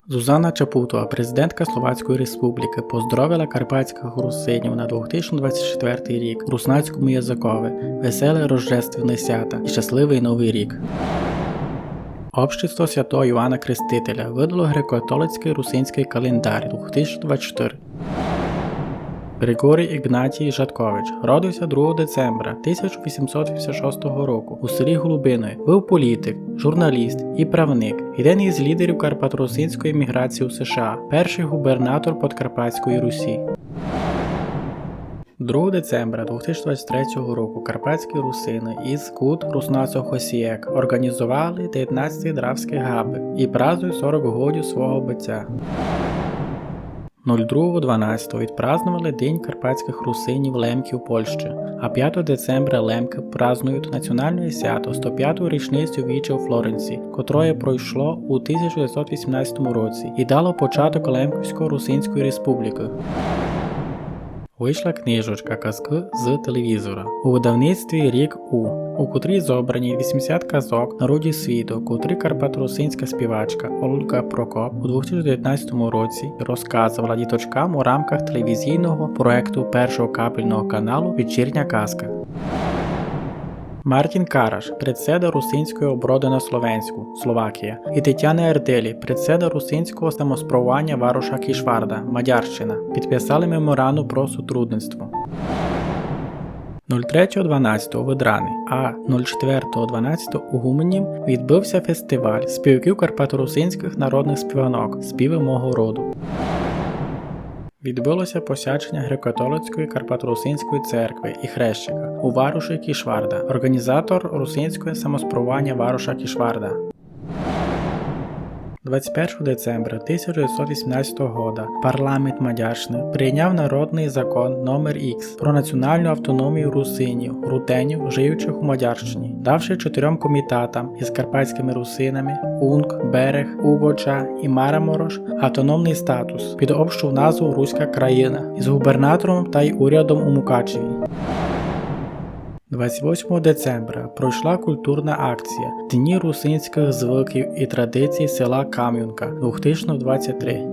Зузанна Чапутова, президентка Словацької Республіки, поздоровила карпатських русинів на 2024 рік руснацькому язикові, веселе рождественне свята і щасливий Новий рік. Общество Святого Івана Крестителя видало греко-католицький русинський календар 2024. Григорій Ігнатій Жаткович родився 2 децембра 1886 року у селі Голубиної. Був політик, журналіст і правник, один із лідерів карпаторусинської міграції у США, перший губернатор Подкарпатської Русі. 2 децембра 2023 року карпатські русини із Кут Руснацо-Хосієк організували 19-й Дравський габи і празднують 40 годів свого биття. 02.12 відпразнували День карпатських русинів Лемки у Польщі, а 5 децембра Лемки празнують національне свято 105-ту річницю віча у Флоренції, котре пройшло у 1918 році і дало початок Лемківсько-Русинської республіки. Вийшла книжечка «Казки з телевізора» у видавництві «Рік у котрій зобрані 80 казок народів світу, котрі карпаторусинська співачка Ольга Прокоп у 2019 році розказувала діточкам у рамках телевізійного проекту Першого кабельного каналу «Вечірня казка». Мартін Караш, председа русинської оброди на Словенську, Словакія, і Тетяна Ерделі, председа русинського самоспровування Варуша Кішварда, Мадярщина, підписали меморандум про сотрудництво. 03.12 у Видрані, а 04.12 у Гуменів відбувся фестиваль співаків карпаторусинських народних співанок «Співи мого роду». Відбулося посвячення Греко-католицької Карпаторусинської церкви і хрещика у Варуші Кішварда, організатор русинського самоспровування Варуша Кішварда. 21 децембра 1918 року парламент Мадярщини прийняв народний закон номер Х про національну автономію русинів, рутенів, живучих у Мадярщині, давши 4 комітетам із карпатськими русинами Унг, Берег, Угоча і Мараморош автономний статус під общу назву Руська країна із губернатором та й урядом у Мукачеві. 28 децембра пройшла культурна акція «Дні русинських звиків і традицій села Кам'янка 2023».